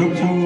જપો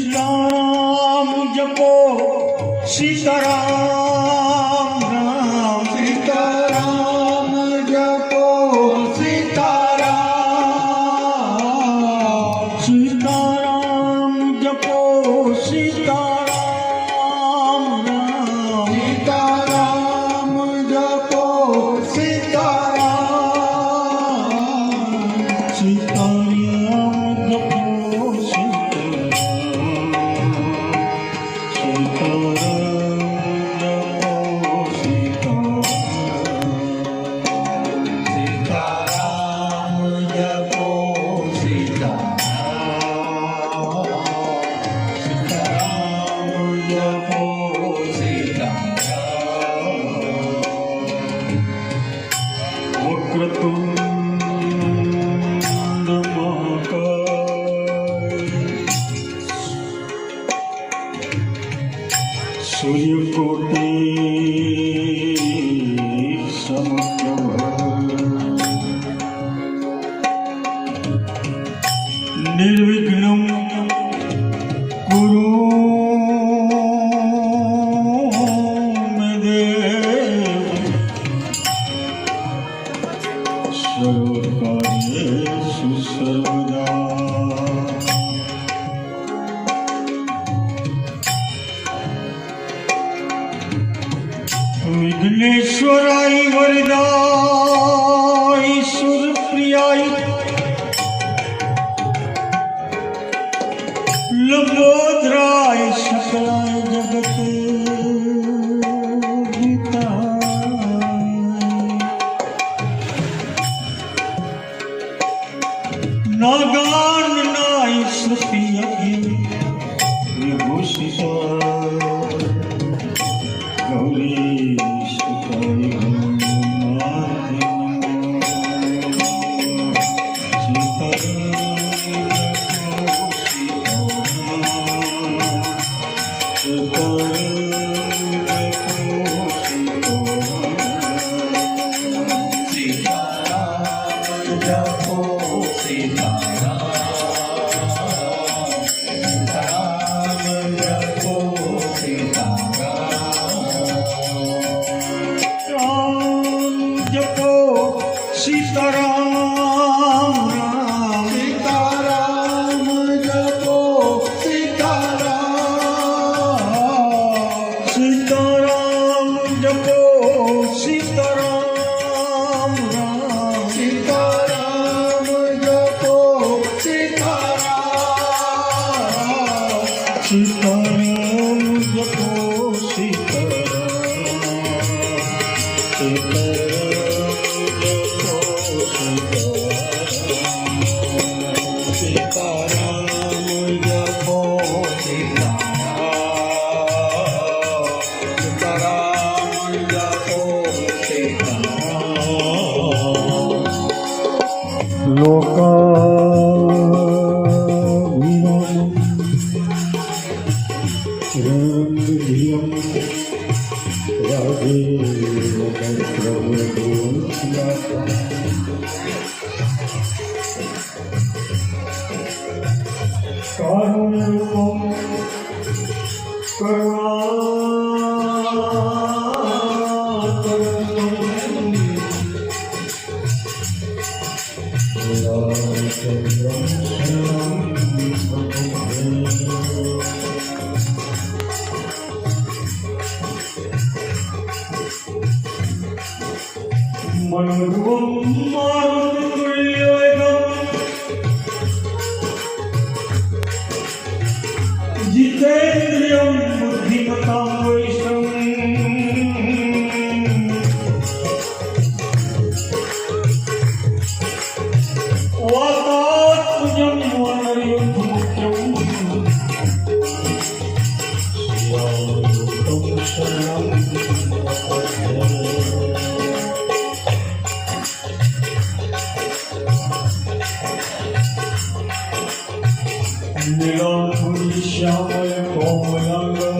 સીતારામ જપો સીતારામ રામ સીતારામ જપો સીતારામ સીતારામ જપો સીતારામ રામ સીતારામ જપો સીતારામ સીતારામ જપો સૂર્યકોટિ સમપ્રભ નિર્વિઘ્નમ કુરુ મે દેવ સર્વકાર્યેષુ સર્વદા વિઘ્નેશ્વરાય વરદાય સુરપ્રિયાય લંબોદરાય સકલાય જગતે નાગાનનાય શ્રુતિયજ્ઞ વિભૂષિતા ગૌરી સુતાય સીતારામ જપો સીતારામ સીતારામ જપો लोकाभिरामं रङ्गधियं कारुण्यरूपं मनोरूपं मारुततुल्यवेगं जितेन्द्रियं बुद्धिमतां वरिष्ठं वातात्मजं वनरयुद्धमुख्यं श्रीरामदूतं शरणं नीलाम्बुश्यामल कोमलांगं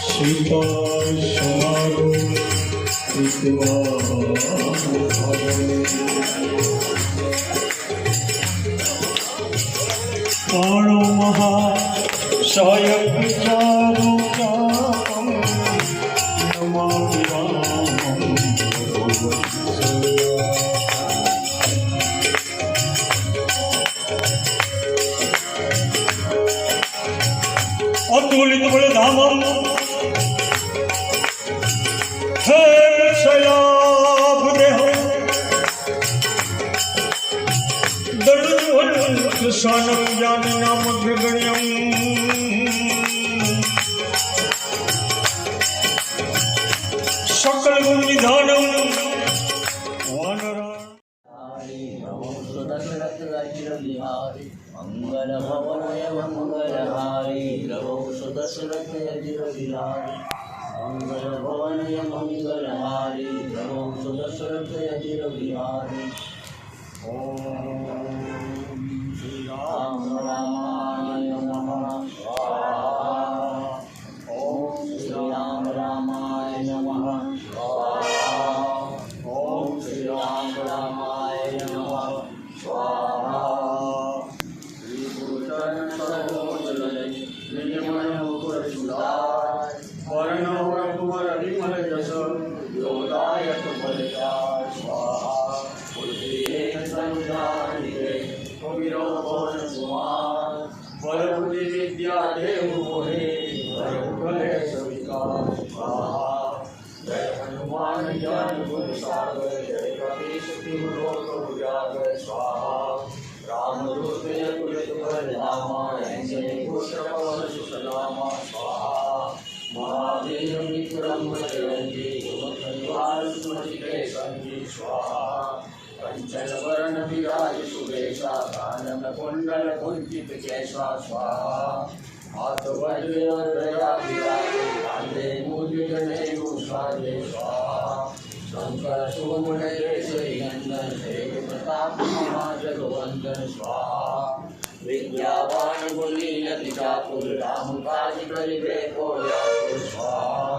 सीताशमारो प्राणो महासायकचारो चापं नमामि रामं अतुलित बलधामं हे शयाभदेहं दण्डोत्सानं ज्ञाननामग्रगण्यं सकलगुणनिधानं वानरा मंगल भवनय मंगलहारी रवो सुदशरथ अजिर विहारी मंगल भवनय मंगलहारी रवो सुदशरथ अजिर विहारी ओम श्री राम रामाय नमः स्वाहा ओम श्री राम रामाय नमः स्वाहा ओम श्री राम रामाय नमः स्वाहा विद्या देव मोहे जय हनुमान ज्ञान गुण सागर जय कपीश तिहु लोक उजागर स्वाहा रामदूत कुलित बलधामा अंजनी पुत्र पवन सुतनामा स्वाहा महादेव विक्रम बजरंगी सुमति निवार सुमति के संगी स्वाहा कंचन वरण विराज सुवेशा कानन कुंडल कुंचित केशा स्वाहा हाथ वज्र और गदा विराजे कांधे मूज जनेऊ साजे स्वाहा शंकर सुमन केसरी नंदन तेज प्रताप महाजगवंदन स्वाहा विद्यावान गुणी अति चातुर राम काज करिबे को व्याकुल स्वाहा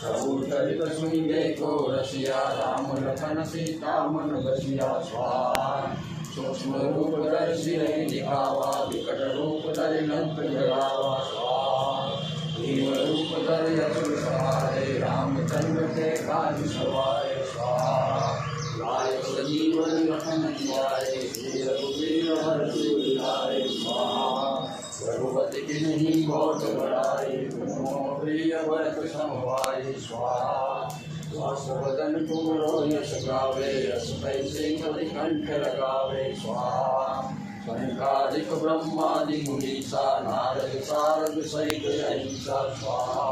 प्रभु चरित सुनिबे को रसिया राम लखन सीता मन बसिया स्वाहा सूक्ष्म रूप दर्शि नहीं दिखावा विकट रूप धरि लंक जगावा स्वाहा भीम रूप धरि असुर सहारे रामचंद्र के काज सवारे स्वाहा लाय सजीवन लखन जियारे श्री रघुवीर हरषि उद्धारे स्वाहा रघुपति की नहीं बहुत बड़ाई तुम प्रिय भरत समभाई स्वाहा स्वास्थ्यवदन तुम यश गावे यश कैसे कंठ लगावे स्वाहा संकादिक ब्रह्मादि मुनीसा नारद सारद सहित अहिंसा स्वाहा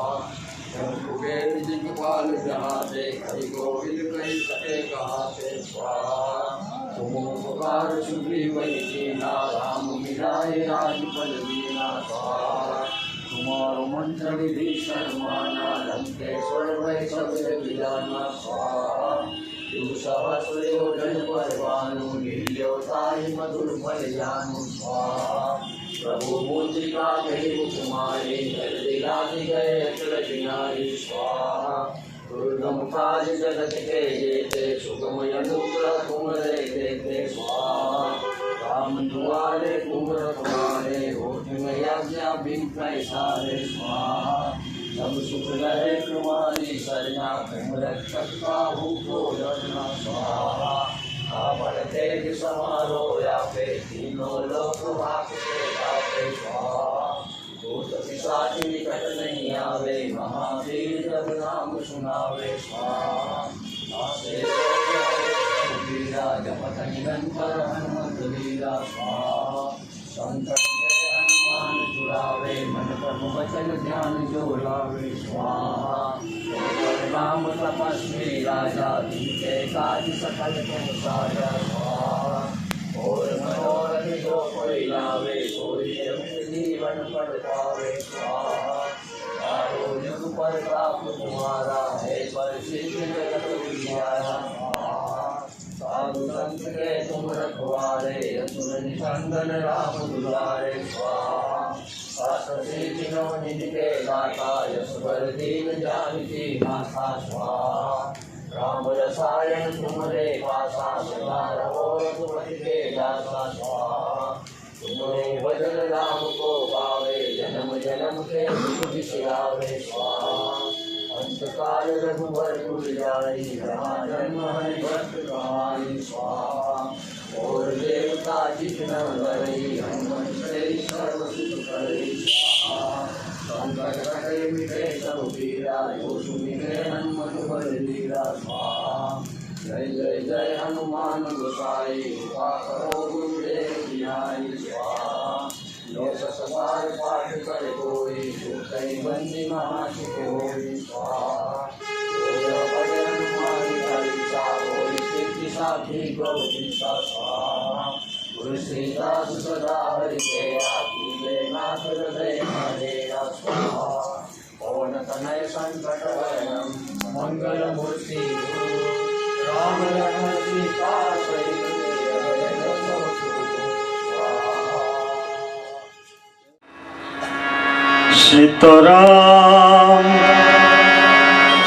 कुबेर दिग्पाल जहाते हरि गोविंद कही सके कहाते स्वाहा तुम उपकार सुग्रीव कीना राम मिलाए राजपद दीना स्वाहा तुम्हारो मंत्र विभीषण माना लंकेश्वर वै सब जग जाना स्वाहा शिव सहस्र योजन परवानु लील्योताहि मधुर फल जानु स्वाहा प्रभु मुद्रिका कहे कुमारी दिलाति गए अचल किनारी स्वाहा दुर्गम काज जगत के जेते सुगम अनुग्रह तुम देते स्वाहा राम दुआरे तुम रखवारे होठ में आज्ञा बिन सारे स्वाहा सब सुख रहे तुम्हारी सरना तुम रक्षक काहू को डरना स्वाहा आपन तेज समारो यापे तीनों लोक वाके गाते स्वाहा भूत पिशाच निकट नहीं आवे महावीर जब नाम सुनावे स्वाहा आसे वीरा जपत निरंतर हनुमत वीरा स्वाहा संकट से हनुमान छुड़ावे मन क्रम वचन ध्यान जो लावे स्वाहा राम तपस्वी राजा जिनके काज सकल तुम साजा स्वाहा और मनोरथ जो कोई लावे सोई जीवन पड़ पावे स्वाहा चारों युग पर ताप तुम्हारा है पर सिद्ध जगत विद्यारा साधु संत के तुम रखवारे असुर निकंदन राम दुलारे स्वाहा शास्त्र सिद्धियों निधि दाता यश बर दीन जानकी माता स्वाहा राम रसायन तुम्हारे पासा सदा रहो तुम्हारे के दासा स्वाहा तुम्हारे भजन राम को पावे जन्म जन्म के दुख बिसरावे स्वाहा अंत काल रघुवर पुर जाई जहाँ जन्म हरि भक्त कहानी स्वाहा और देवता जितना करई हनुमत से सर्व सुख करई स्वाहा संकट कटे मिटे सब पीरा जो सुनिए हनुमत बल लीला स्वाहा जय जय जय हनुमान गोसाई कृपा करो गुरुदेव की नाई स्वाहा जो ससवार पाठ करे कोई जो कई बंदी महाशिव होई स्वाहा जो पढ़े हनुमान चालीसा होई सिद्धि साखी गौरी स्वाहा तुलसीदास सदा हरि तेरा कीले नाथ हृदय हरेरा स्वाहा पवन तनय संकट हरणं मंगल मूर्ति राम लखन सीता सहित सीताराम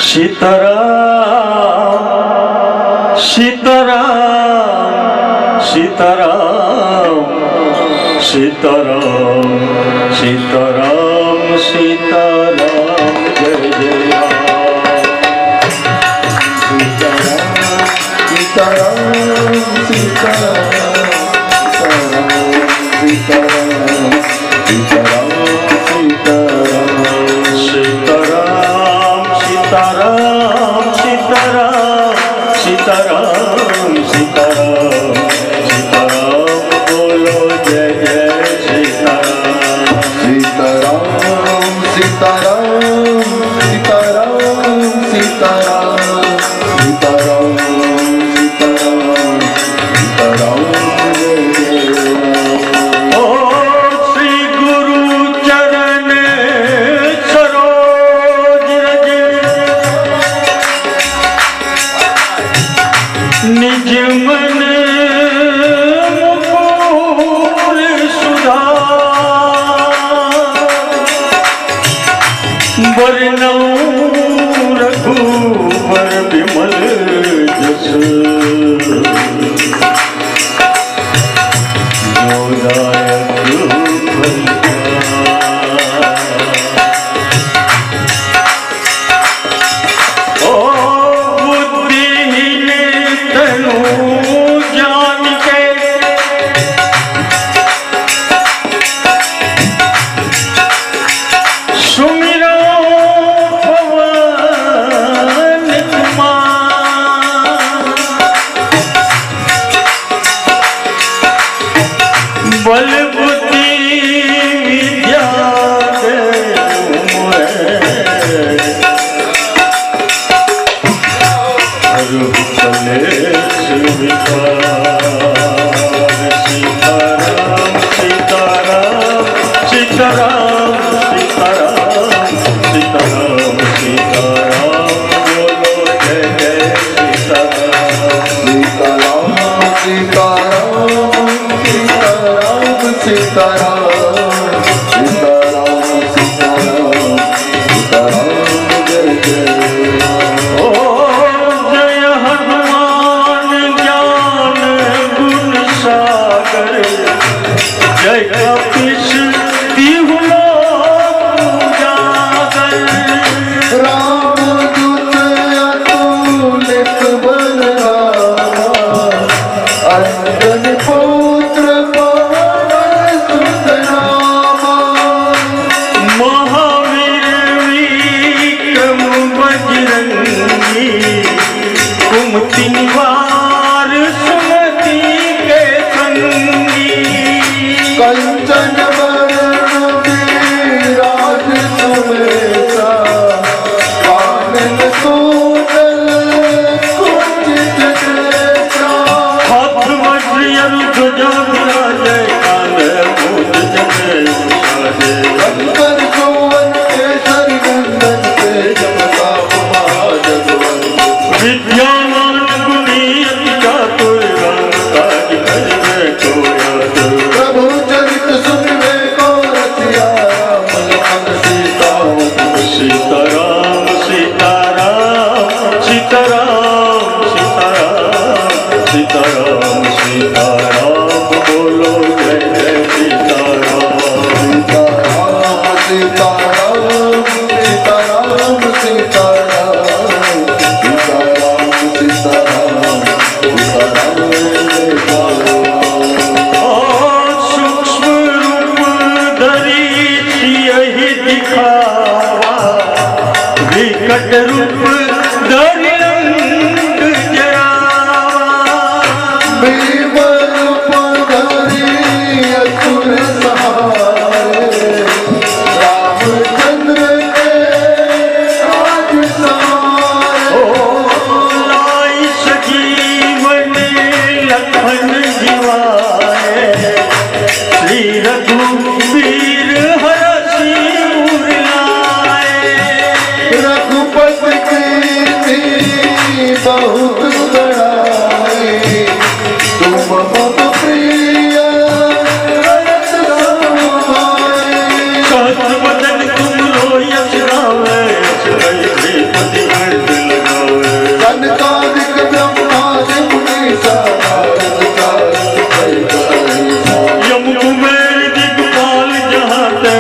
सीताराम सीताराम सीताराम सीताराम सीताराम सीताराम जय जय सीताराम सीताराम सीताराम सीताराम सीताराम सीताराम सीताराम सीताराम सीताराम सीताराम बोलो जय जय सीताराम सीताराम सीताराम सीताराम सीताराम सीताराम सीताराम सीताराम जय जय ओ श्री गुरु चरण सरोज रज निज मन मुकुर सुधार बरनौ रघुबर विमल जस बल बुद्धि विद्या सीताराम सीताराम सीताराम सीताराम सीताराम सीताराम बोलो जय जय सीताराम सीताराम ओ जय हनुमान ज्ञान गुण सागर जय कपीश तिहु लोक उजागर रामदूत अतुलित बलरामा अंजन पुत्र पवन सुत नामा महावीर विक्रम बजरंगी कुमति निवार सुमति के संगी कंचन वरण विराज सुमेसा कानन कुंडल कुंचित केसा हाथ वज्र ध्वजा विराजय कांधे मूंज जनेऊ साजे अंबर सुवन केसरी नंदन तेज प्रताप महाजगवंत विद्यावान गुणी अति चातुर राम काज करिबे को आतुर प्रभु चरित सुनिबे को रसिया मन मन सीतावत सीताराम सीताराम सीताराम सीताराम सीताराम सीताराम बोलो जय जय सीताराम सीताराम सीताराम सीताराम सीताराम सीताराम सीताराम सूक्ष्म रूप धरी यही दिखावा विकट रूप धरि रंग जरावा भीम रूप धरि असुर सहारे रामचंद्र के काज सवारे लाई सजीवन लखन जीवाए श्री रघुवीर हरषि उर लाए रघुपति की बहुत बड़ाई तुम मम प्रिय भरत समाई सहस्र बदन तुम लो यश गावे श्रीपति हर्ष लगावे कनकादिक ब्रह्मादि मुनीसा नारद चारद कैकईसा यम कुबेर दिगपाल जहाते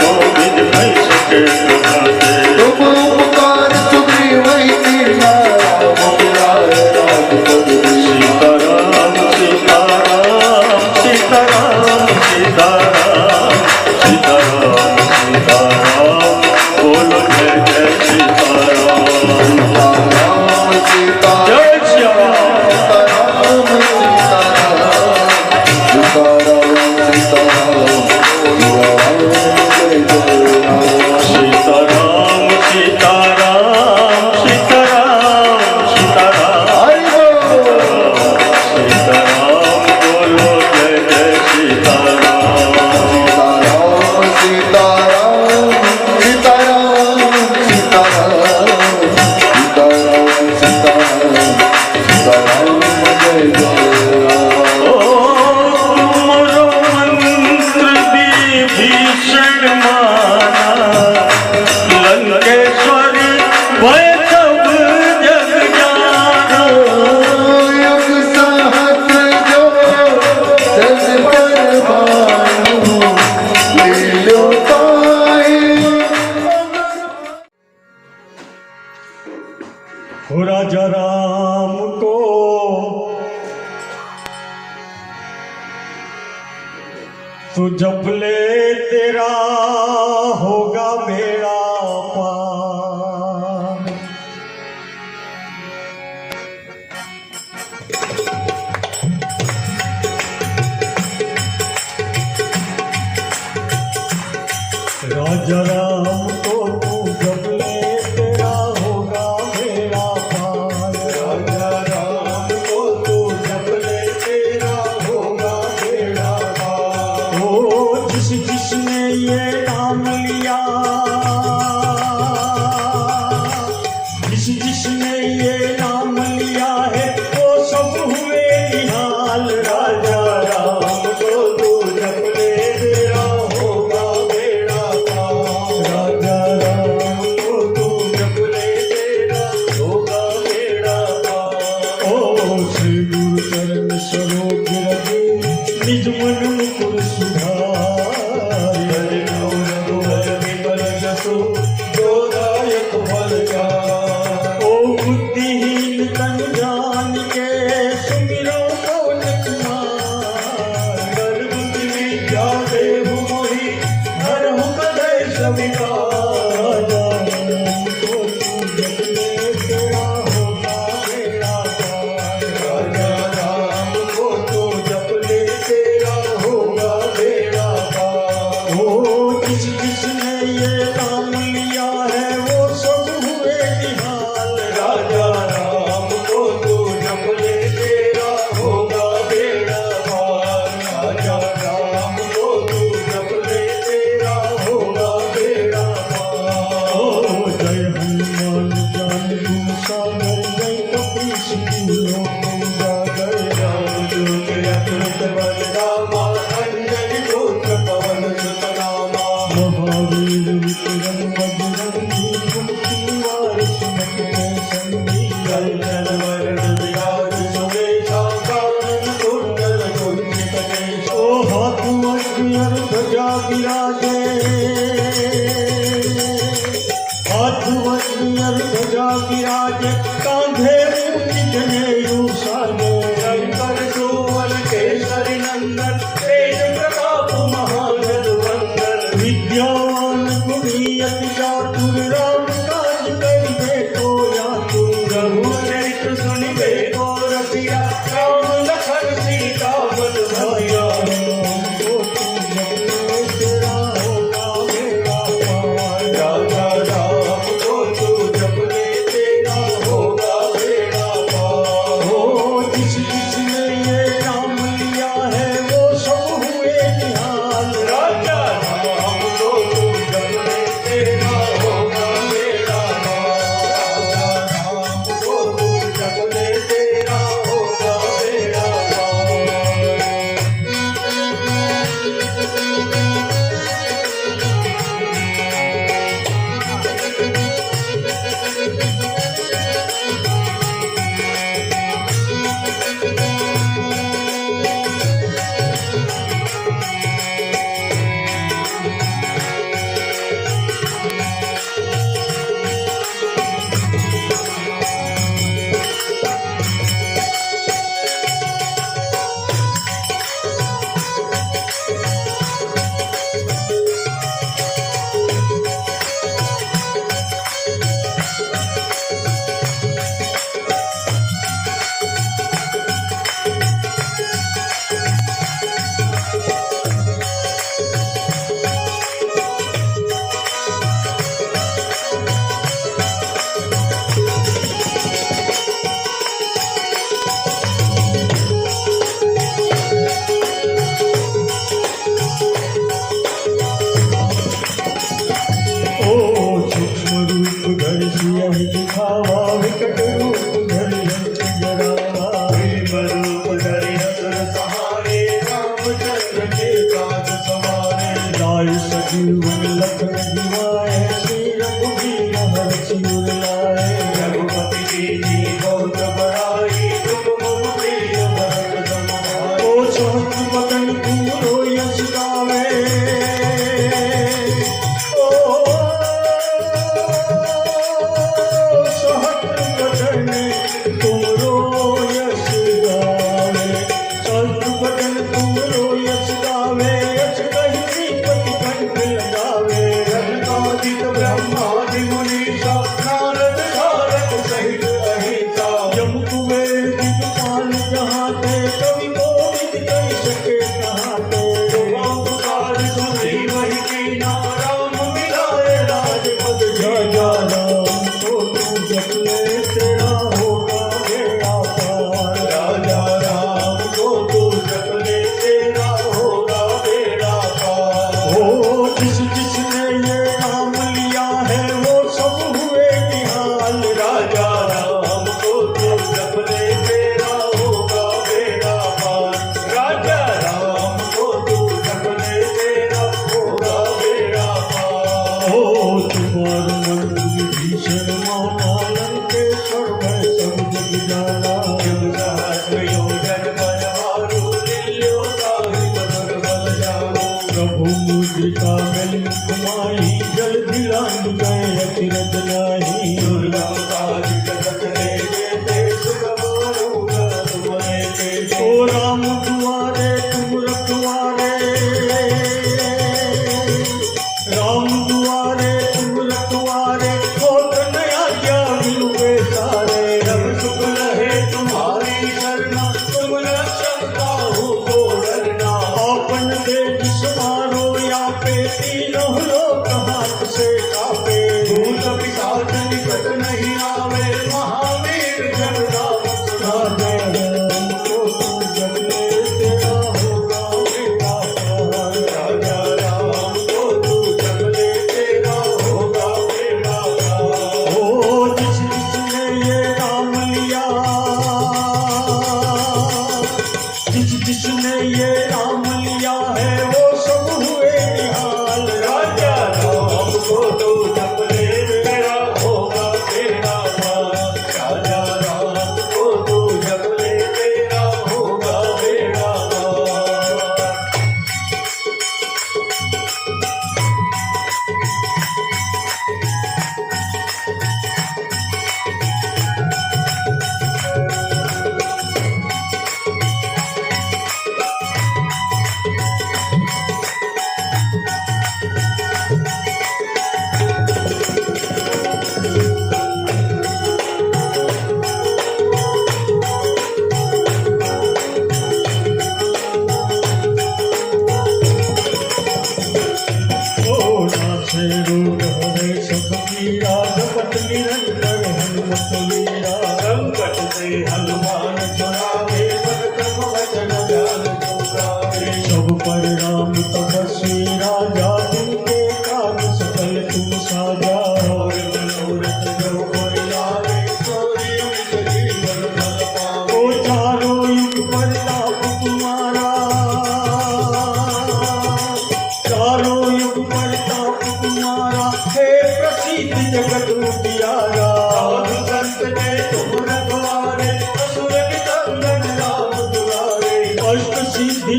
गोविंद कह सके प्रभाते तुम उपकार सुग्रीव कीना राम मिलाए राजपद दीना सीताराम सीताराम सीताराम सीताराम सीताराम सीताराम बोलो जय जय सीताराम राम सीता जय श्री राम सीताराम सीताराम सीताराम सीताराम सीताराम बोलो जय जय सीताराम ओ तुमरो मंत्र विभीषण माना लंकेश्वर भय सब जग जाना हो राजा राम को तू जप ले तेरा होगा बेड़ा पार राजा राम को तू जप ले तेरा होगा बेड़ा पार राजा राम को तू जप ले तेरा होगा बेड़ा पार ओ जिसने ये नाम लिया जिसने ये नाम लिया है वो सब हुए निहाल राजा राम को तू जप ले हो पूजा कर राम दूत अतुलित बलरामा अंजनी पुत्र पवन सुत नामा महावीर विक्रम बजरंगी कुमति वार सुमति के संगी कंचन वरण विराज सुवेशा कानन कुंडल कुंचित केश ओ हाथ वज्र ध्वजा विराजे हाथ वज्र ध्वजा विराजे कांधे मुंज जनेऊ साजे शंकर सुवन केसरी नंदन तेज प्रताप महाजन वंदन विद्यावान गुणी अति चातुर राम काज करिबे को आतुर रघुचरित सुनिबे को रसिया राम लखन सीता बल भाया राजा राम को तू जपने तेरा होगा बेड़ा पार हो जिस जिसने ये नाम लिया है वो सब हुए निहाल राजा राम को तू जपने तेरा होगा बेड़ा पार राजा राम को तू जपने तेरा होगा बेड़ा पार सूक्ष्म रूप धरि सियहि दिखावा विकट रूप धरि हंस जरावा भीम रूप धरि असुर सहारे रामचंद्र के काज सवारे लाए सजीवन लखन जिवाए श्री रघुवीर हरषि उर लाए रघुपति कीन्ही बहुत बड़ाई तुम मम प्रिय भरत सम भाई ओ सहस्र बदन पूरो यश गावे ब्रह्मादि मुनीसा नारद सारद सहित अहिता जब तुम्हें दिखपाल जहाते कवि कोविद कह सके कहाते पुकार सुनी वही कीना राम मिलाए राजपद जा राम तो तू जप ले तेरा होगा बेड़ा पार राजा राम को तू जप ले तेरा होगा बेड़ा पार हो जिस जिसने ये नाम लिया है वो सब हुए निहाल राजा राम को तू जप ले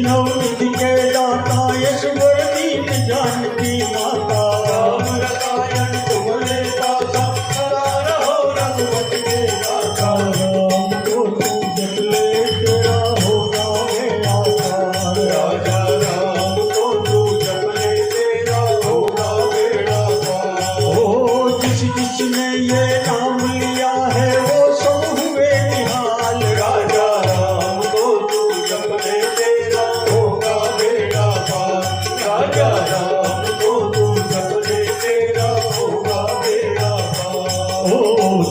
नवनिधि के दाता ईश्वर दीन जानकी माता राम रसायन तुम्हारे दाता सदा रहो रघुपति के दाता राम को तू जप ले तेरा होगा बेड़ा पार राजा राम को तू जप ले तेरा होगा बेड़ा पार ओ जिस जिसने ये नाम लिया है वो सब हुए निहाल राजा राम को तू जप ले तेरा होगा बेड़ा पार राजा राम को तू जप ले तेरा होगा बेड़ा पार ओ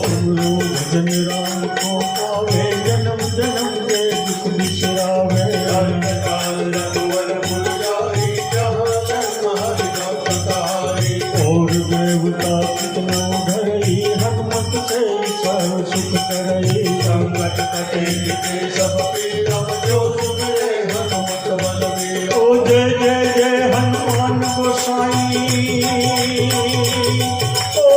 तुमरो भजन राम को पावे जन्म जन्म के दुख बिसरावे अंधकार रघुवर पुर जाई जहाँ जन्म हरि भक्त तारी और देवता कितनो धरई हनुमत से सब सुख करई संकट कटे मिटे सब पीड़ा जो सुमिरे हनुमत बलवीर ओ जय जय जय हनुमान गोसाई ओ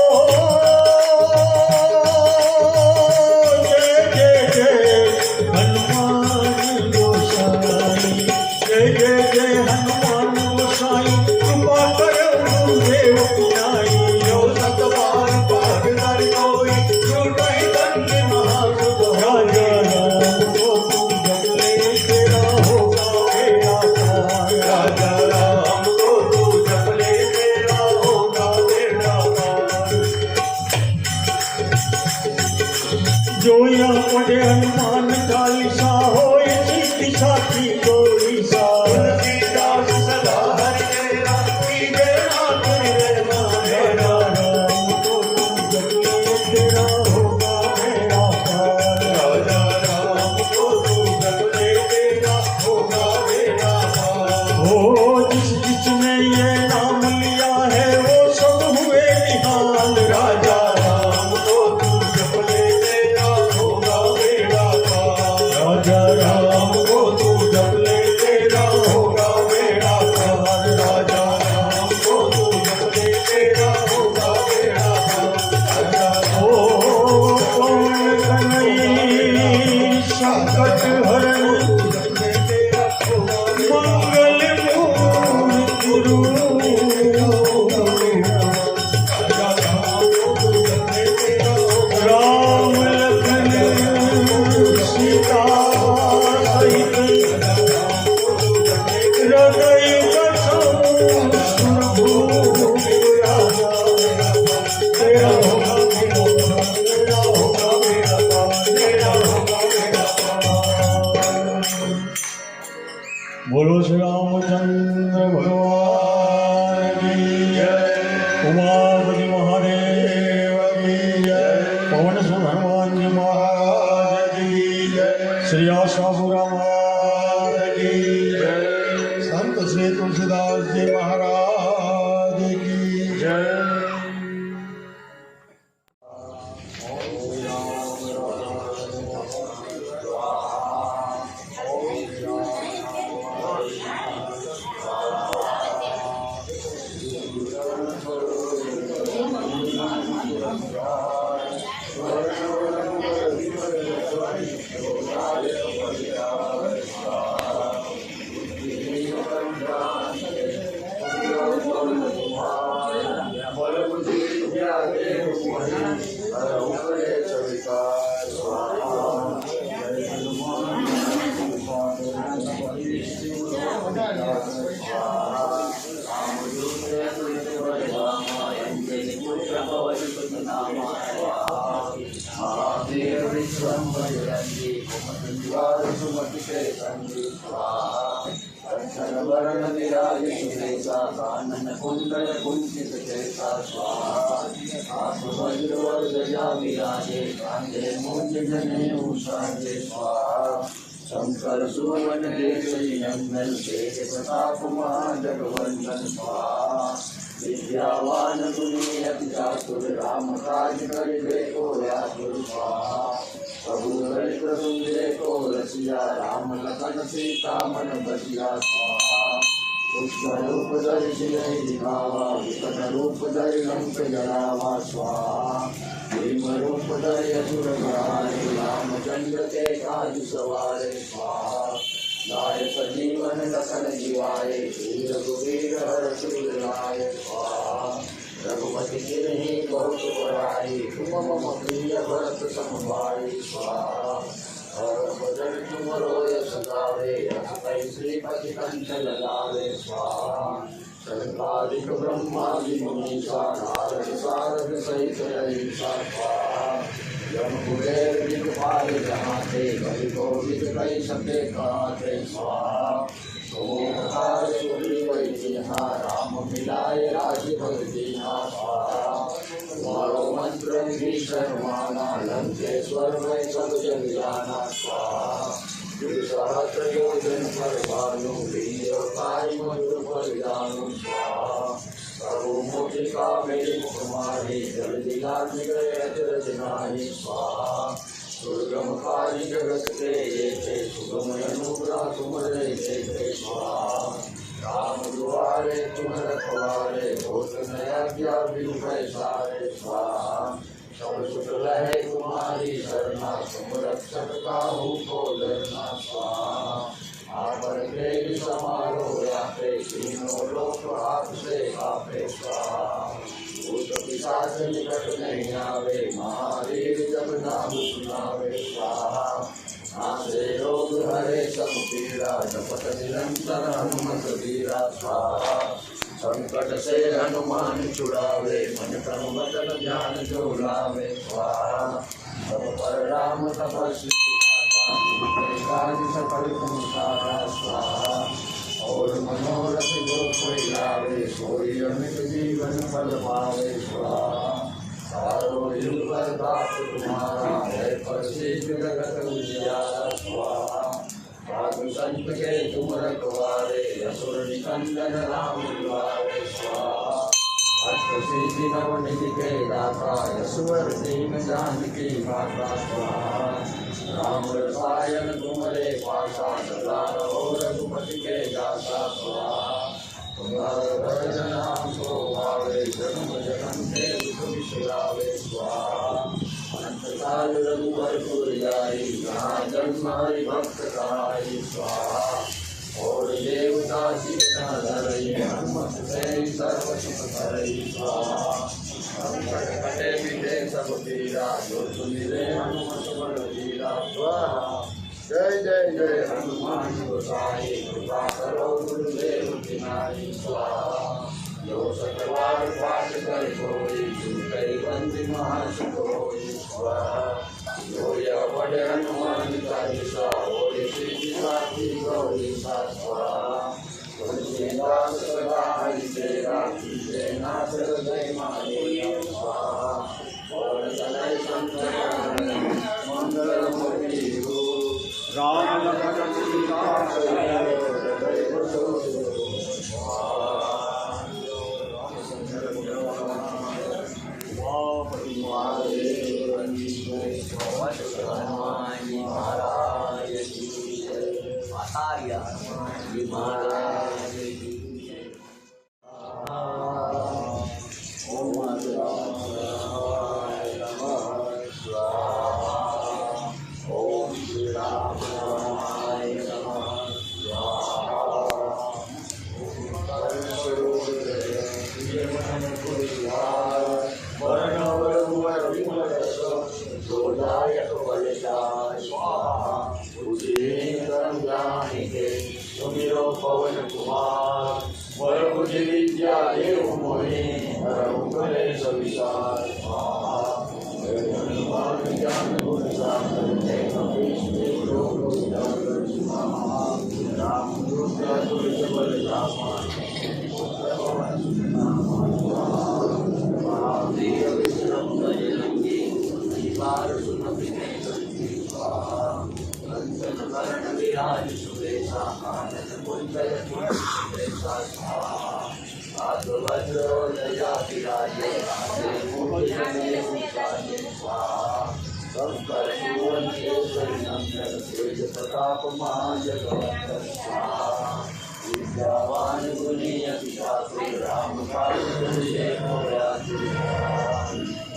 जय जय जय हनुमान गोसाई जय जय जय हनुमान गोसाई कृपा करो गुरुदेव पिनाई जो सतबार भागदार कोई छूटई दंड महासुख राजा राम को तू जप ले तेरा होगा बेड़ा पार राजा राम को तू जप ले तेरा होगा बेड़ा पार जो यहाँ पढ़े हनुमान चालीसा हो इसी साथी कोई सा तुलसीदास सदा हरि तेरा कीजे नाथ रे मारे राम को तू जप ले तेरा होगा बेड़ा पार राजा राम को तू जप ले तेरा होगा बेड़ा पार हो जिस जिसने ये नाम लिया है वो सब हुए निहाल राजा राम को तू जप ले तेरा होगा बेड़ा पार राजा राम को तू जप ले तेरा होगा बेड़ा पार राजा राम को तू जप ले तेरा होगा बेड़ा पार ओ पवन कन्हैया संकट हरण मंगल मूर्ति गुरु राम लखन सीता सहित हृदय बसो सुरभूप राजा तेरा होगा तेरा होगा बेड़ा पार तेरा होगा बेड़ा पार बोलो श्री रामचंद्र भगवान की जय उमापति महादेव की जय पवन सुत हनुमान जी महाराज की जय श्री आशापुरा महाराज की जय संत श्री तुलसीदास जी महाराज की जय शंकर सुवन केसरी नंदन तेज प्रताप महाजगवंदन स्वाहा विद्यावान गुणी अति चातुर राम काज करिबे को व्याकुल स्वाहा प्रभु ललित सुंदरे को रसिया राम लखन सीता मन बसिया स्वाहा पुष्प रूप धरि सिरहि दिखावा विकट रूप धरि लंक जरावा स्वाहा भीम रूप धरि असुर संहारे रामचंद्र के काज सवारे स्वाहा लाय सजीवन लखन जीवाय श्री रघुवीर हर शिवर लाय स्वाहा रघुपति गिरहि बहुत बड़ाई तुम मम प्रिय भरत समभाई स्वाहा और भजन तुम रोय सदावे अतुपै श्रीपति कंठ लगावे स्वाहा सनकादिक ब्रह्मादि मुनीसा नारद सारद सहित अहिंसा स्वाहा यम कुबेर दिखपाल जहाते कवि कोविद कहि सके कहाते स्वाहा ओंकार सुग्रीव जिहा राम मिलाय राजपद दीना स्वाहा तुम्हारो मंत्र भीषण माना लंकेश्वर में सब जग जाना स्वाहा युग सहस्र योजन पर भानु वीर काय मधुर फल जानू स्वाहा प्रभु मुद्रिका मेरी कुमारी जल दिला गए अचरज नाहि स्वाहा दुर्गम काली जगत के ये सुगम अनुग्रह तुम्हारे देखे स्वाहा राम दुआरे तुम रखवारे होत नया क्या बिनु पैसारे स्वाहा सब सुख लहे तुम्हारी शरणा तुम रक्षक काहू को डरना स्वाहा आपन प्रेम समारो व्यापे तीनों लोक आपसे कापे स्वाहा भूत पिशाच निकट नहीं आवे महावीर जब नाम सुनावे स्वाहा नासे रोग हरे सब पीड़ा जपत निरंतर हनुमत वीरा स्वाहा संकट से हनुमान छुड़ावे मन तन वचन ध्यान जो लावे स्वाहा सब पर राम तपस्वी काज सफल तुम सारा स्वाहा और मनोरथ जो कोई लावे सोई अमित जीवन फल पावे स्वाहा सारो युग प्रताप तुम्हारा है प्रसिद्ध जगत उजियारा स्वाहा साधु संत के तुम रखवारे असुर निकंदन राम दुआरे स्वाहा अष्ट सिद्धि नवनिधि के दाता यशवर दीन जानकी माता स्वाहा राम रसायन तुम्हारे पासा सदा रहो रघुपति के दाता स्वाहा तुम्हारा भजन नाम को भावे जन्म जन्म के दुख विसरावे स्वाहा अनंत काल रघुवर पुर जाई जहाँ जन्म हरि भक्त कहाई स्वाहा और देवता चित्ता धरई हनुमत से सर्व सुख करई स्वाहा संकट कटे मिटे सब पीरा जो सुमिरे हनुमत बल वीरा स्वाहा जय जय जय हनुमान गोसाई कृपा करो गुरुदेव तिनाई स्वाहा जो सतवार पाठ कर कोई सुनकर बंदी महासुख होई स्वाहा जो यह पढ़े हनुमान चालीसा होई सिद्धि साखी गौरी स्वाहा तुलसीदास सदा हरि तेरा कीजे नाथ हृदय माहे स्वाहा और सदाई संतन मंगल मूर्ति राम लखन सीता पवन कुमार वर बुद्धि विद्या देव मोहि हरहु कलेश विशाल स्वाहा हनुमान ज्ञान गुण सागर जय कपीश देव लोक उजागर स्वाहा राम दुर्गा तुलसी बल धामा महावीर विक्रम बजरंगी हरिवार सुन विघ्नेश्वरी स्वाहा कंचन वरण विराज सुरेशा कानन कुंडल कुंडलेशा स्वाहा आदु वज्र दया विराजे आदे मूर्ति जने उचारे स्वाहा शंकर सुवन केसरी नंदन तेज प्रताप महाजगवंदन स्वाहा विद्यावान गुणी अति चातुर राम काज जय मोरा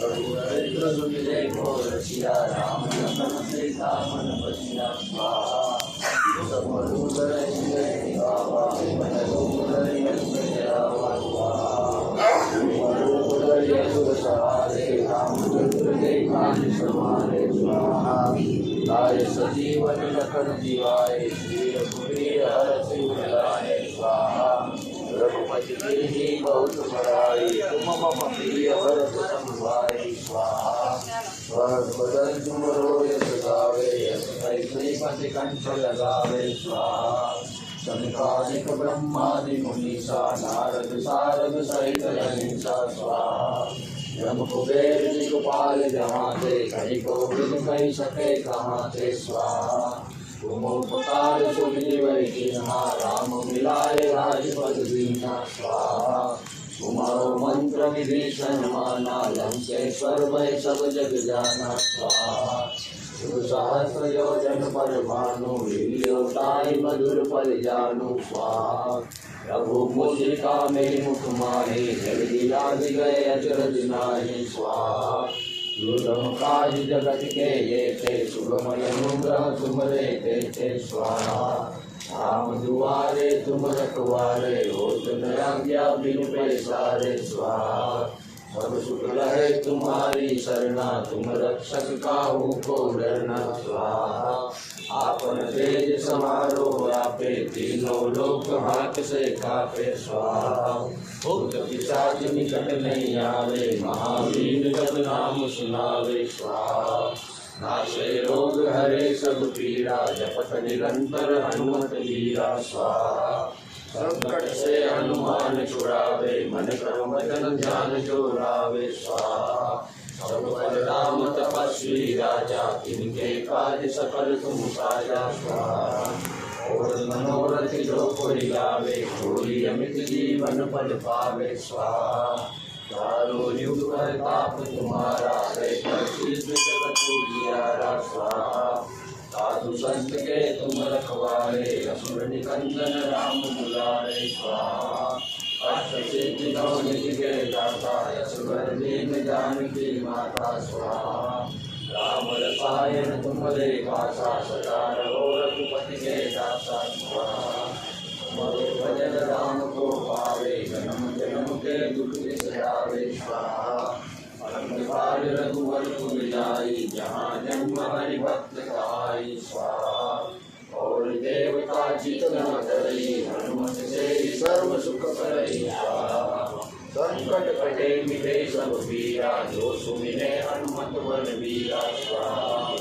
रघुवीर सुमिरे को रसिया राम लखन सीता मन बसिया स्वाहा समरूप संजीवन लखन जीवाय श्री रघुवीर हर शिव लाए स्वाहा रघुपति कीन्ही बहुत बड़ाई तुम मम प्रिय भरत सम भाई स्वाहा बदन तुम रोयस गावे श्रीपति कंठ लगावे स्वाहा सनकादिक ब्रह्मादि मुनीसा नारद सारद सहित अहिंसा स्वाहा यम कुबेर दिक्पाल जहाँ थे कहीं को कही सके कहाँ थे स्वाहा तुम उपकार सुग्रीव कीन्हा राम मिलाए राजपद दीन्हा स्वाहा तुम्हारो मंत्र विभीषण माना लंकेश्वर भय सब जग जाना स्वाहा सहस्र योजन पर भानु लील्योताई मधुर पर जानु स्वाहा रघु मुद्रिका मेरी मुख माही जल्दी लाग गए अचरज नाहि स्वाहा दुर्गम काज जगत के ये थे सुगम अनुग्रह तुम्हारे थे स्वाहा राम दुआरे तुम रखवारे हो तुम आज्ञा बिनु पैसारे स्वाहा सब सुख रहे तुम्हारी शरणा तुम रक्षक काहू को डरना स्वाहा आपन तेज समारो व्यापे तीनों लोक हाथ से कापे स्वाहा भूत पिशाच निकट नहीं आवे महावीर जब नाम सुनावे स्वाहा नाशे रोग हरे सब पीड़ा जपत निरंतर हनुमत वीरा स्वाहा संकट से हनुमान छुड़ावे मन कर्म वचन ध्यान जो रावे स्वाहा सब पर राम तपस्वी राजा तिनके काज सकल तुम साजा स्वाहा और मनोरथ जो कोई गावे कोई अमित जीवन पद पावे स्वाहा चारों युग ताप तुम्हारा है प्रसिद्ध जगत उजियारा स्वाहा साधु संत के तुम रखवारे असुर निकंदन राम दुलारे स्वाहा अष्ट सिद्धि नौ निधि के दाता यशवर दीन जानकी माता स्वाहा राम रसायन तुम्हारे पासा सदा रहो रघुपति के दासा स्वाहा तुम्हारे भजन राम को पावे जन्म जन्म के दुख बिसरावे स्वाहा काल रघुवर पुर जाई जहाँ जन्म हरि भक्त कहाई स्वाहा और देवता चित न डरी हनुमत से सर्व सुख करई स्वाहा संकट कटे मिटे सब पीरा जो सुमिरे हनुमत बल वीरा स्वाहा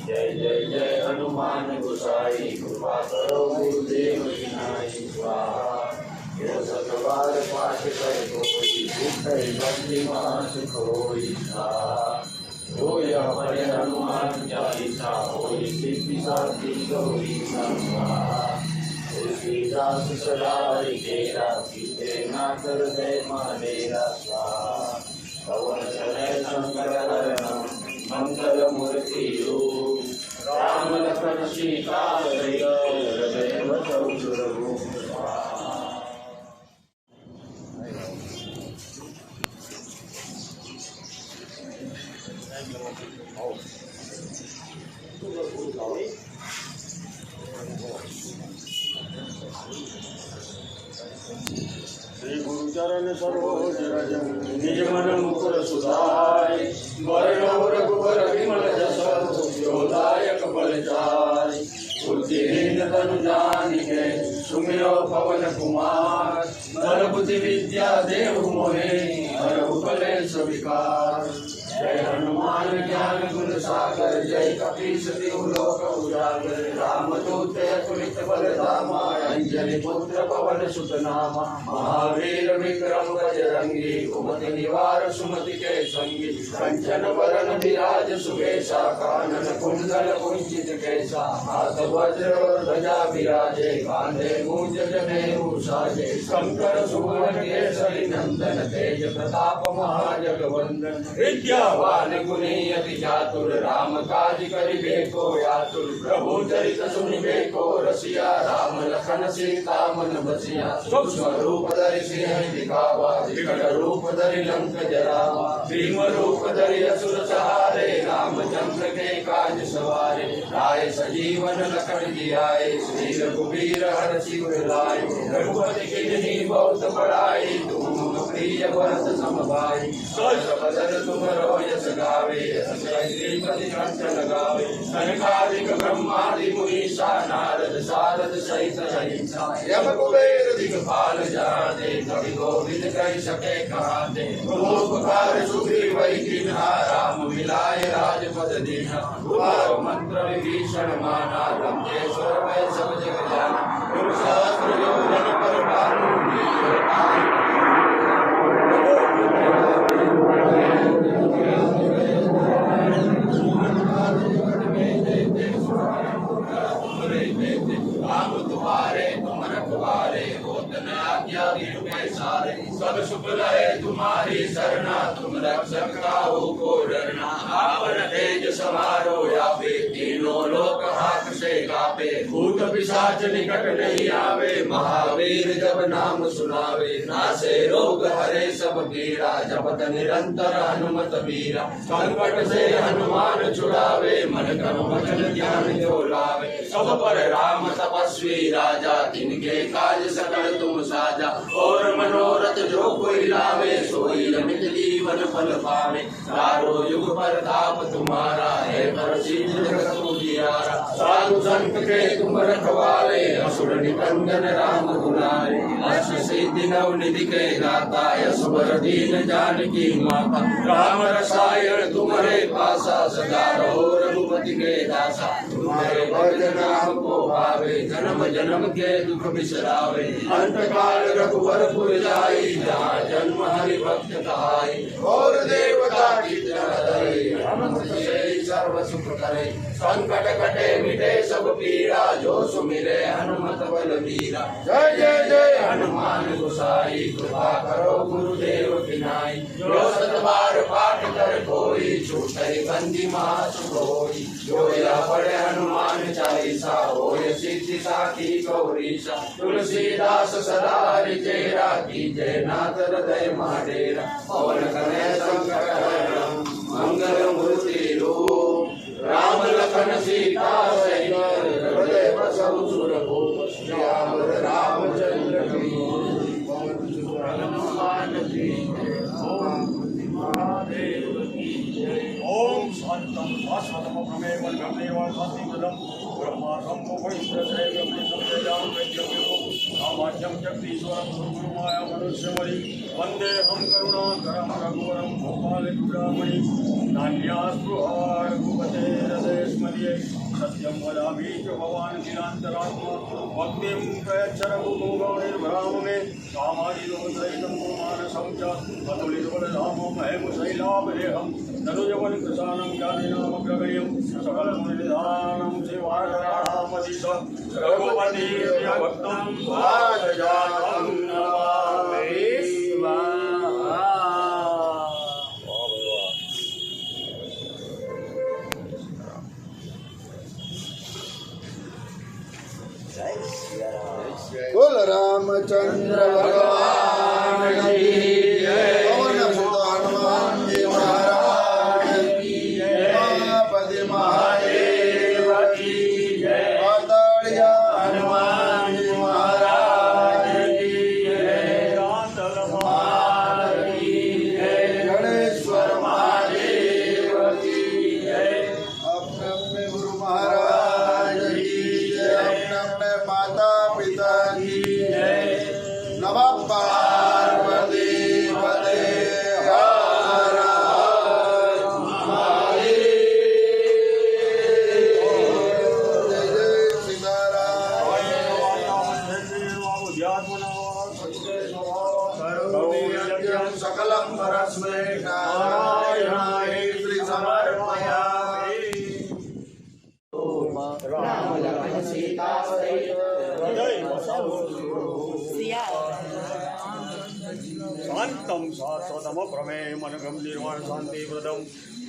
जय जय जय हनुमान गोसाई कृपा करो गुरुदेव की स्वाहा जो सतबार पाठ कर कोई दुख बंदी मास कोई स्वाहा जो यह पढ़े हनुमान चालीसा होई सिद्धि साधि गौरी स्वाहा तुलसीदास सदा हरि तेरा सीते ना कर दे मानेरा स्वाहा पवन चले शंकर हरण मंगल मूर्ति रूप राम लखन सीता हृदय बसौ रघु स्वाहा श्री गुरुचरण सरोज रज निज मन मुकुर सुधाय वर्ण रघुवर विमल जस जोदायक बल जाय बुद्धिहीन तनु जानिके सुमिरो पवन कुमार बल बुद्धि विद्या देव मोहे हरहु कलेश विकार जय हनुमान ज्ञान गुण सागर जय कपीस तिहु लोक उजागर रामदूत अतुलित बल धामा अंजलि पुत्र पवन सुत नामा महावीर विक्रम बजरंगी कुमति निवार सुमति के संगी कंचन वरण विराज सुवेशा कानन कुंडल कुंचित केसा हाथ वज्र और ध्वजा विराजे कांधे मूंज जनेऊ साजे शंकर सुवन केसरी नंदन तेज प्रताप महाजगवंदन विद्यावान गुणी अति चातुर राम काज करिबे को आतुर प्रभु चरित सुनिबे को रसिया राम लखन सीता मन बसिया सूक्ष्म रूप धरि सिंह दिखावा विकट रूप धरि लंक जरावा भीम रूप धरि असुर सहारे रामचंद्र के काज सवारे लाए सजीवन लखन जियाए श्री रघुवीर हर शिव लाए रघुपति कीन्ही बहुत बड़ाई तुम प्रिय भरत सम भाई सहस्र बदन तुम रो यश गावे यश श्रीपति कंठ लगावे सनकादिक ब्रह्मादि मुनीषा नारद सारद सहित अहिंसा यम कुबेर दिगपाल जाते कवि गोविंद कह सके कहाते उपकार सुग्रीव कीन्हा राम मिलाय राजपद दीन्हा उपार मंत्र विभीषण माना लंकेश्वर भय सब जग जाना गुरु सहस्त्र योजन पर भानु राम तुम्हारे तुम रखवारे होत न आज्ञा वीर में सारे सब सुख रहे तुम्हारी शरणा तुम रक्षक काहू को डरना आपन तेज समारो यापे तीनों लोक हाथ से कापे भूत पिशाच निकट नहीं आवे महावीर जब नाम सुनावे नासे रोग हरे सब पीड़ा जपत निरंतर हनुमत वीरा संकट से हनुमान छुड़ावे मन कर्म वचन ज्ञान जो लावे सब पर राम तपस्वी राजा तिनके काज सकल तुम साजा और मनोरथ जो कोई लावे सोई रमित जीवन फल पावे चारों युग प्रताप तुम्हारा है प्रसिद्ध जगत उजियारा साधु संत के तुम रखवाले असुर निकंदन राम दुलारे अष्ट सिद्धि नव निधि के दाता यशवर दीन जानकी माता राम रसायन तुम्हारे पासा सदा रहो रघुपति के दासा तुम्हारे भजन नाम को भावे जन्म जन्म के दुख बिसरावे अंत काल रघुवरपुर जाई जहाँ जन्म हरि भक्त कहाई और देवता की सर्व सुख करे संकट कटे मिटे सब पीड़ा जो सुमिरे हनुमत बल वीरा जय जय जय हनुमान गोसाई कृपा करो गुरुदेव की नाई जो सत बार पाठ कर कोई छूटे बंदी महासुख होई जो या पढ़े हनुमान चालीसा होय सिद्धि साखी गौरीशा तुलसीदास सदा हरिचेरा कीजय नाथ हृदय माडेरा पवन कने संकट हरण मंगल मूर्ति रूप राम लखन सीता सहित हृदय बसहु सुरभूप श्याम रामचंद्र की हनुमान की महादेव की जय। ओम शांतं शाश्वतं प्रमेयं गम्येवं शान्तिप्रदं ब्रह्मार्थं मुखैश्वरश्रेयं संजयां वैद्यमेवं सामाज्यं जगदीश्वरं गुरुमाया मनुष्यमणि वन्देऽहं करुणाकरं रघुवरं गोपालचूडामणि नान्यास्पृहा रघुपते हृदयस्मर्ये सत्यं वदामि च भवान् किलान्तरात्मा भक्तिं प्रयच्छ रघुगोगौनिर्भराम मे कामादिदोषरहितं गुरुमानसं च अतुलितबलधामं हेमशैलाभदेहं तनुजवन् कृशानं ज्ञानिनामग्रगण्यं सकलगुणनिधानं शिवारामदिश रघुपतिर्भक्तं वाजजातं नमामि बोल रामचंद्र भगवान की जय। पवन सुत हनुमान जी महाराज की जय। उमापति महादेव की जय। पातालिया हनुमान जी महाराज की जय। माल की जय। गणेश्वर महादेव की जय। अपने अपने गुरु महाराज की जय। अपने अपने माता पिता की जय। नमः पार्वती पते हर हर महादेव। जय जय सीताराम। सकलं परस्मै नारायणाय श्री समर्पयामि। राम लखन सीता सहित हृदय शांतं शाश्वतं प्रमेयं गम्भीरं शान्तिप्रदं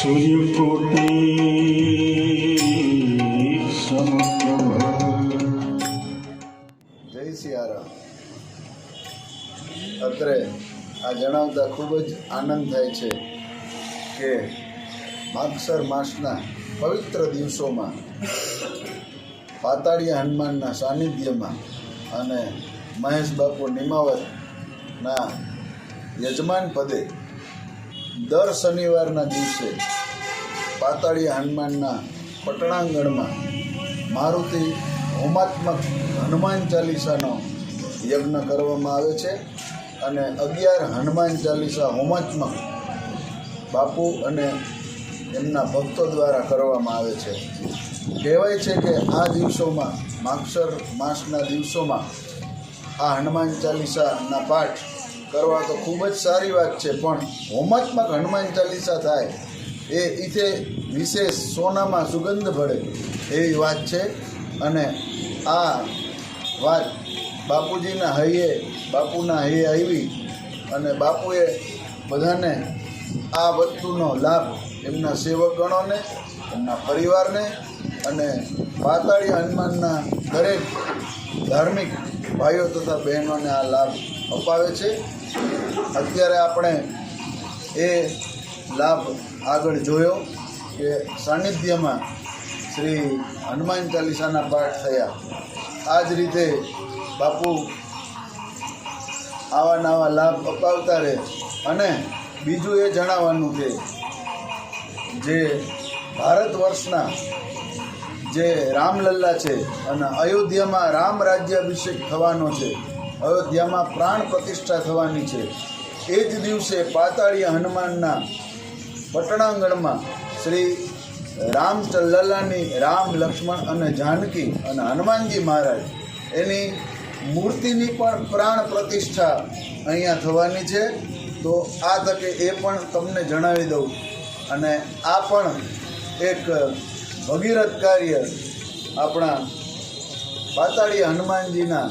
સૂર્યકોટિ સમપ્રભ. જય સિયારામ. અત્રે આ જણાવતા ખૂબ જ આનંદ થાય છે કે માગસર માસના પવિત્ર દિવસોમાં પાતાળિયા હનુમાનના સાનિધ્યમાં અને મહેશ બાપુ નિમાવતના યજમાન પદે દર શનિવારના દિવસે પાતાળિયા હનુમાનના પટણાંગણમાં મારુતિ હોમાત્મક હનુમાન ચાલીસાનો યજ્ઞ કરવામાં આવે છે અને 11 હનુમાન ચાલીસા હોમાત્મક બાપુ અને એમના ભક્તો દ્વારા કરવામાં આવે છે. કહેવાય છે કે આ દિવસોમાં માગસર માસના દિવસોમાં આ હનુમાન ચાલીસાના પાઠ કરવા તો ખૂબ જ સારી વાત છે, પણ હોમાત્મક હનુમાન ચાલીસા થાય એ ઇથે વિશેષ સોનામાં સુગંધ ભળે એવી વાત છે. અને આ વાત બાપુજીના હૈયે બાપુના હૈયે આવી અને બાપુએ બધાને આ વસ્તુનો લાભ એમના સેવકગણોને, એમના પરિવારને અને પાતાળિયા હનુમાનના દરેક ધાર્મિક ભાઈઓ તથા બહેનોને આ લાભ અપાવે છે. અત્યારે આપણે એ લાભ આગળ જોયો કે સાનિધ્યમાં શ્રી હનુમાન ચાલીસાના પાઠ થયા. આ જ રીતે બાપુ આવા નવા લાભ અપાવતા રહે. અને બીજું એ જણાવવાનું કે જે ભારત વર્ષના જે રામલલ્લા છે અને અયોધ્યામાં રામ રાજ્યાભિષેક થવાનો છે, અયોધ્યામાં પ્રાણ પ્રતિષ્ઠા થવાની છે, એ જ દિવસે પાતાળિયા હનુમાનના પટણાંગણમાં શ્રી રામલલ્લાની રામ, લક્ષ્મણ અને જાનકી અને હનુમાનજી મહારાજ એની મૂર્તિની પણ પ્રાણ પ્રતિષ્ઠા અહીંયા થવાની છે. તો આ તકે એ પણ તમને જણાવી દઉં. અને આ પણ એક ભગીરથ કાર્ય આપણા પાતાળિયા હનુમાનજીના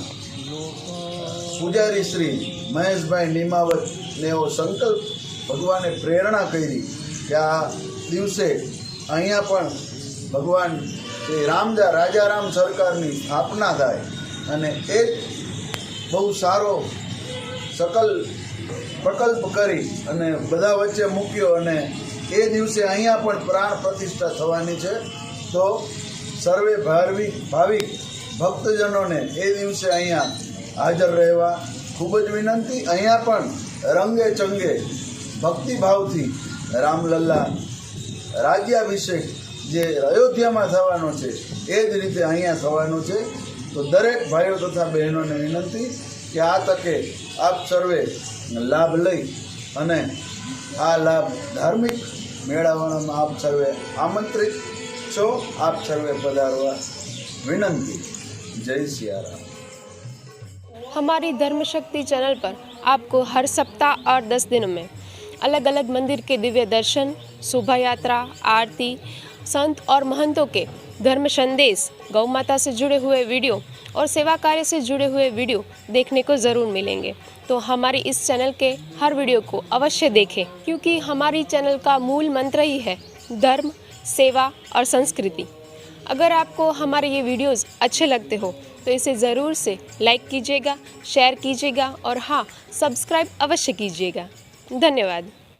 પૂજારી શ્રી મહેશભાઈ નિમાવતને એવો સંકલ્પ ભગવાને પ્રેરણા કરી કે આ દિવસે અહીંયા પણ ભગવાન શ્રી રાજા રામ સરકારની સ્થાપના થાય. અને એ બહુ સારો પ્રકલ્પ કરી અને બધા વચ્ચે મૂક્યો અને એ દિવસે અહીંયા પણ પ્રાણ પ્રતિષ્ઠા થવાની છે. તો સર્વે ભાવિક ભક્તજનોને એ દિવસે અહીંયા હાજર રહેવા ખૂબ જ વિનંતી. અહીંયા પણ રંગે ચંગે ભક્તિભાવથી રામલલ્લા રાજ્યાભિષેક જે અયોધ્યામાં થવાનો છે એ જ રીતે અહીંયા થવાનું છે. તો દરેક ભાઈઓ તથા બહેનોને વિનંતી કે આ તકે આપ સર્વે લાભ લઈ અને આ લાભ ધાર્મિક મેળાવડામાં આપ સર્વે આમંત્રિત છો. આપ સર્વે પધારવા વિનંતી. जय सियाराम. हमारी धर्म शक्ति चैनल पर आपको हर सप्ताह और 10 दिनों में अलग अलग मंदिर के दिव्य दर्शन, शोभा यात्रा, आरती, संत और महंतों के धर्म संदेश, गौ माता से जुड़े हुए वीडियो और सेवा कार्य से जुड़े हुए वीडियो देखने को ज़रूर मिलेंगे. तो हमारी इस चैनल के हर वीडियो को अवश्य देखें, क्योंकि हमारी चैनल का मूल मंत्र ही है धर्म, सेवा और संस्कृति. अगर आपको हमारे ये वीडियोस अच्छे लगते हो तो इसे ज़रूर से लाइक कीजिएगा, शेयर कीजिएगा और हाँ, सब्सक्राइब अवश्य कीजिएगा. धन्यवाद.